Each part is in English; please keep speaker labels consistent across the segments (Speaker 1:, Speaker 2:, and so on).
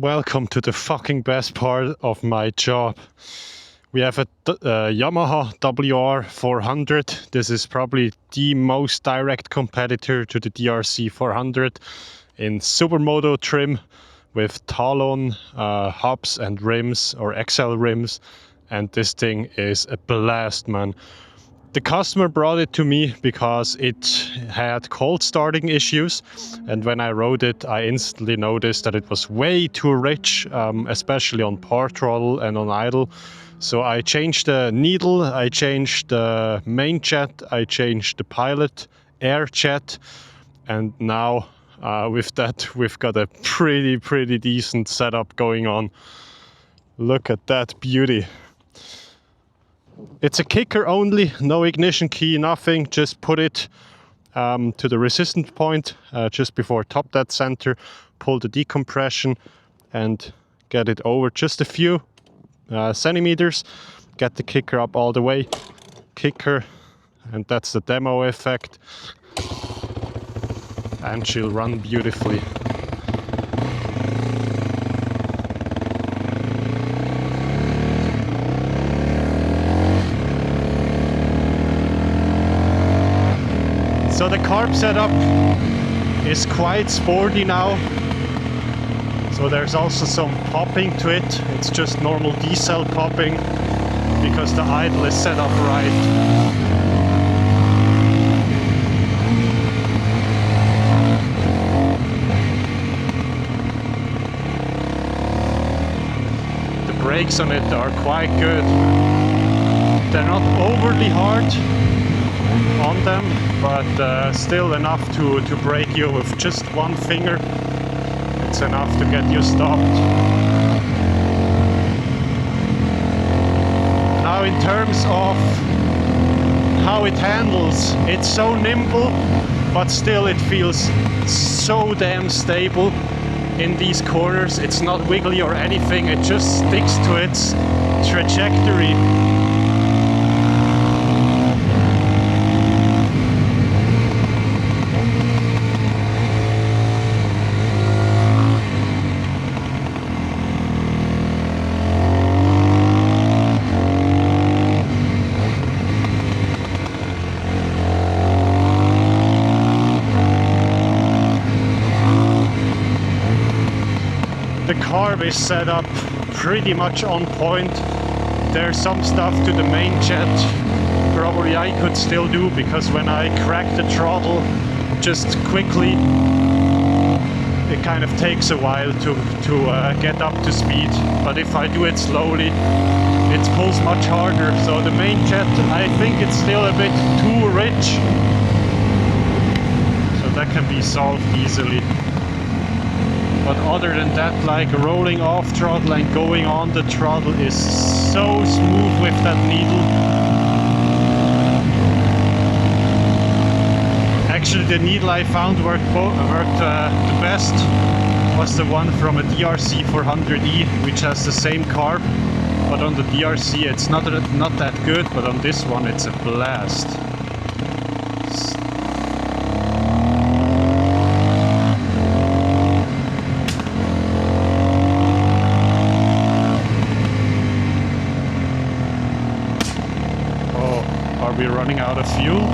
Speaker 1: welcome to the fucking best part of my job. We have a Yamaha WR400. This is probably the most direct competitor to the DRC 400 in Supermoto trim with Talon hubs and rims, or XL rims, and this thing is a blast, man. The customer brought it to me because it had cold starting issues, and when I rode it I instantly noticed that it was way too rich, especially on power throttle and on idle. So I changed the needle, I changed the main jet, I changed the pilot air jet, and now with that we've got a pretty decent setup going on. Look at that beauty. It's a kicker only, no ignition key, nothing. Just put it to the resistance point just before top dead center, pull the decompression and get it over just a few centimeters. Get the kicker up all the way, kicker, and that's the demo effect. And she'll run beautifully. So the carb setup is quite sporty now. So there's also some popping to it. It's just normal diesel popping because the idle is set up right. The brakes on it are quite good. They're not overly hard on them, but still enough to brake you with just one finger. It's enough to get you stopped. Now in terms of how it handles, it's so nimble, but still it feels so damn stable in these corners. It's not wiggly or anything, it just sticks to its trajectory. The carb is set up pretty much on point. There's some stuff to the main jet probably I could still do, because when I crack the throttle just quickly, it kind of takes a while to get up to speed. But if I do it slowly, it pulls much harder. So the main jet, I think it's still a bit too rich. So that can be solved easily. But other than that, like rolling off throttle and going on the throttle is so smooth with that needle. Actually, the needle I found worked the best was the one from a DRC 400E, which has the same carb. But on the DRC it's not that good, but on this one it's a blast. Are we running out of fuel?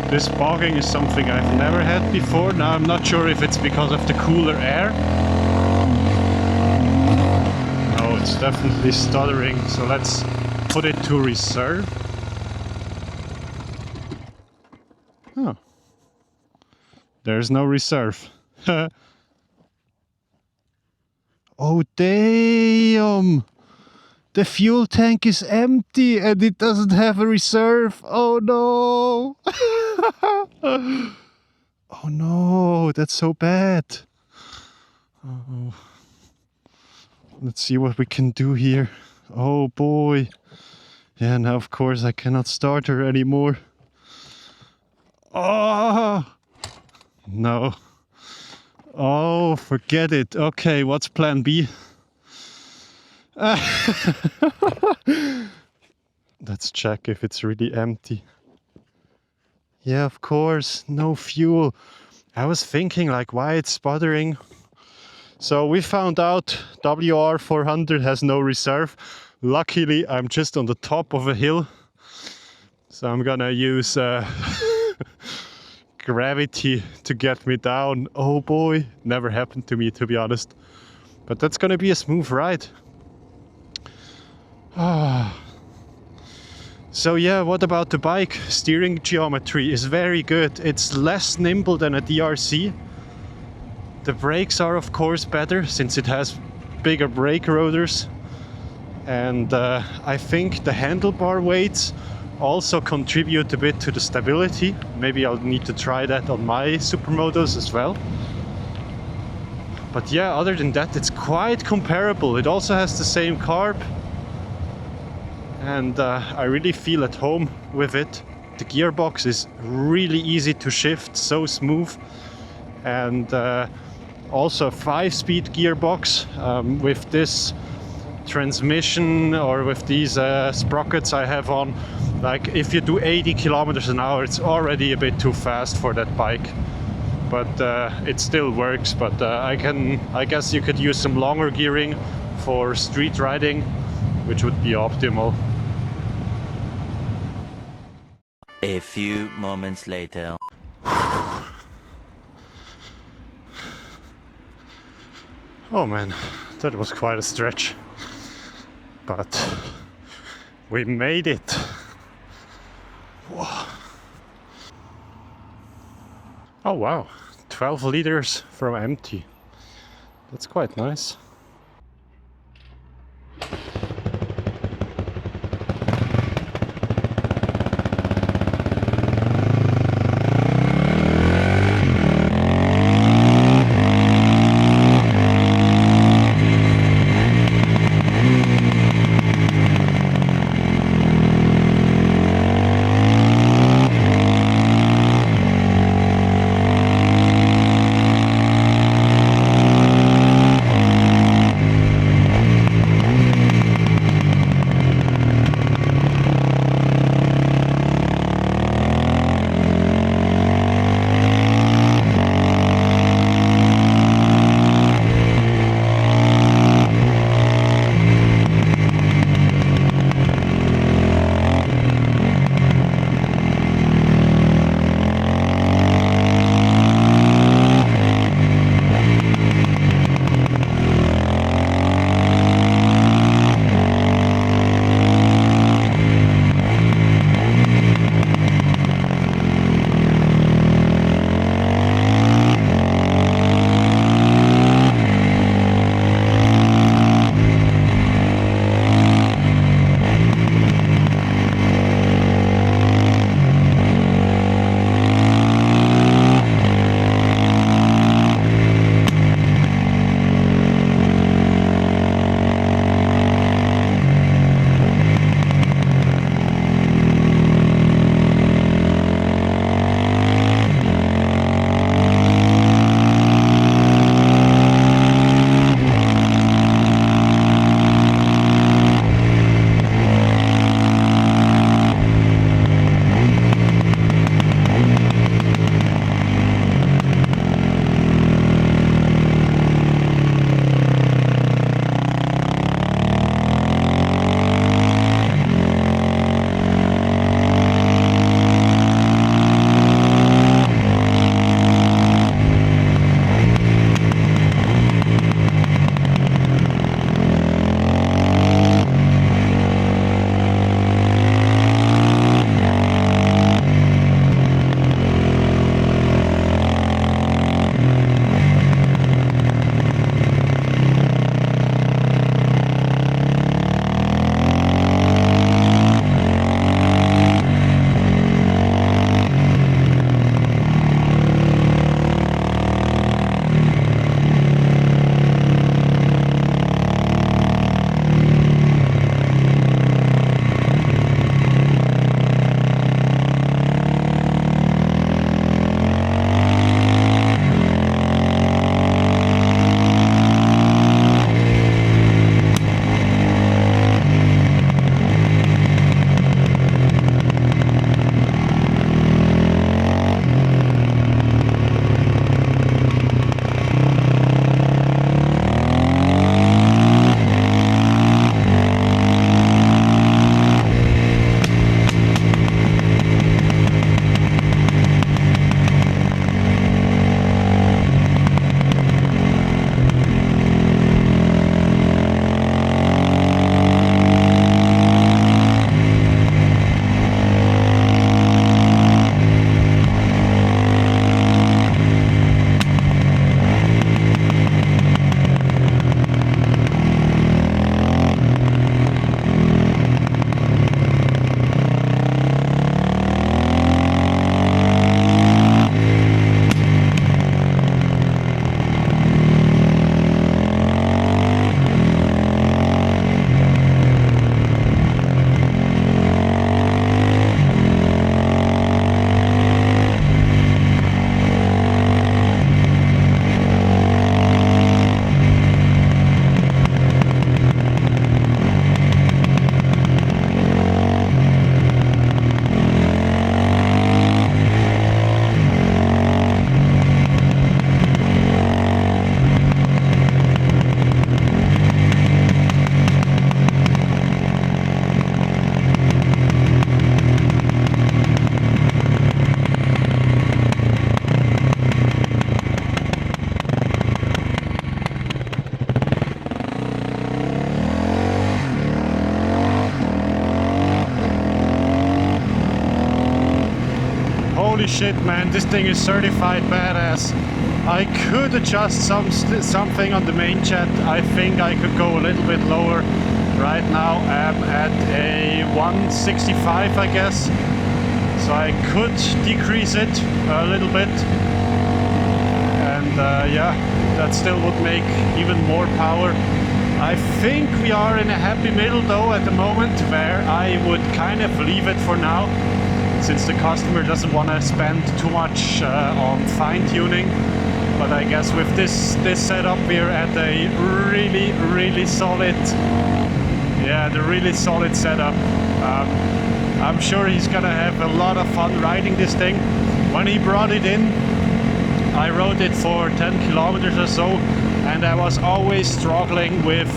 Speaker 1: This bogging is something I've never had before. Now I'm not sure if it's because of the cooler air. No, it's definitely stuttering, so let's put it to reserve. Oh. There's no reserve. Oh damn! The fuel tank is empty and it doesn't have a reserve. Oh no! Oh no, that's so bad. Oh. Let's see what we can do here. Oh boy. Yeah, now of course I cannot start her anymore. Oh! No. Oh, forget it. Okay, what's plan B? Let's check if it's really empty. Yeah, of course, no fuel. I was thinking like why it's sputtering. So we found out WR400 has no reserve. Luckily, I'm just on the top of a hill. So I'm gonna use gravity to get me down. Oh boy, never happened to me, to be honest. But that's gonna be a smooth ride. So yeah, what about the bike? Steering geometry is very good. It's less nimble than a DRC. The brakes are of course better since it has bigger brake rotors. And I think the handlebar weights also contribute a bit to the stability. Maybe I'll need to try that on my Supermotos as well. But yeah, other than that, it's quite comparable. It also has the same carb. And I really feel at home with it. The gearbox is really easy to shift, so smooth. And also a 5-speed gearbox with this transmission or with these sprockets I have on. Like if you do 80 kilometers an hour, it's already a bit too fast for that bike. But it still works. But I guess you could use some longer gearing for street riding, which would be optimal.
Speaker 2: A few moments later.
Speaker 1: Oh man, that was quite a stretch. But we made it. Whoa. Oh wow, 12 liters from empty. That's quite nice. Holy shit, man, this thing is certified badass. I could adjust something on the main jet. I think I could go a little bit lower. Right now I'm at a 165, I guess. So I could decrease it a little bit. And yeah, that still would make even more power. I think we are in a happy middle though at the moment, where I would kind of leave it for now, since the customer doesn't want to spend too much on fine-tuning. But I guess with this setup we're at a really solid, yeah, the really solid setup. I'm sure he's gonna have a lot of fun riding this thing. When he brought it in, I rode it for 10 kilometers or so, and I was always struggling with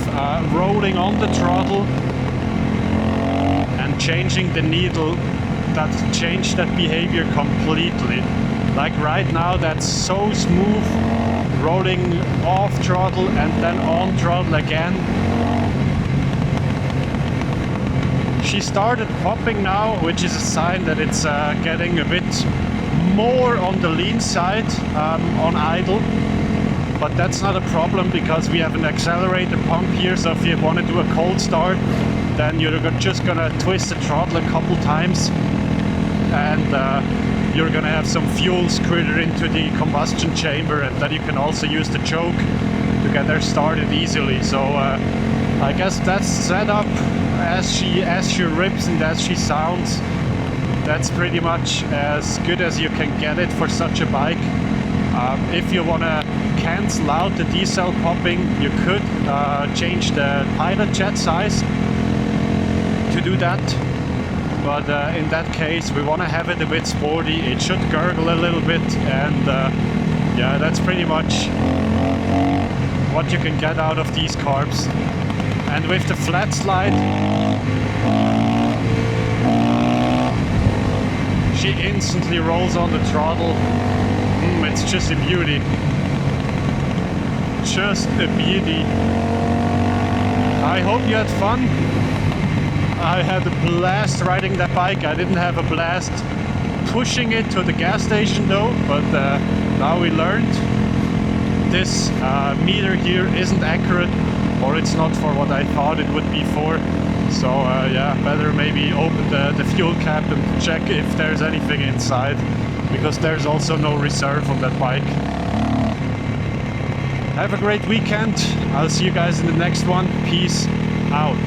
Speaker 1: rolling on the throttle and changing the needle. That changed that behavior completely. Like right now, that's so smooth, rolling off throttle and then on throttle again. She started popping now, which is a sign that it's getting a bit more on the lean side on idle. But that's not a problem because we have an accelerator pump here, so if you want to do a cold start, then you're just gonna twist the throttle a couple times, and you're gonna have some fuel squirted into the combustion chamber, and then you can also use the choke to get her started easily. So I guess that's set up as she rips and as she sounds. That's pretty much as good as you can get it for such a bike. If you want to cancel out the diesel popping, you could change the pilot jet size to do that. But in that case, we want to have it a bit sporty. It should gurgle a little bit, and yeah, that's pretty much what you can get out of these carbs. And with the flat slide, she instantly rolls on the throttle. It's just a beauty. Just a beauty. I hope you had fun. I had a blast riding that bike. I didn't have a blast pushing it to the gas station though, but now we learned this meter here isn't accurate, or it's not for what I thought it would be for. So yeah, better maybe open the fuel cap and check if there's anything inside, because there's also no reserve on that bike. Have a great weekend. I'll see you guys in the next one. Peace out.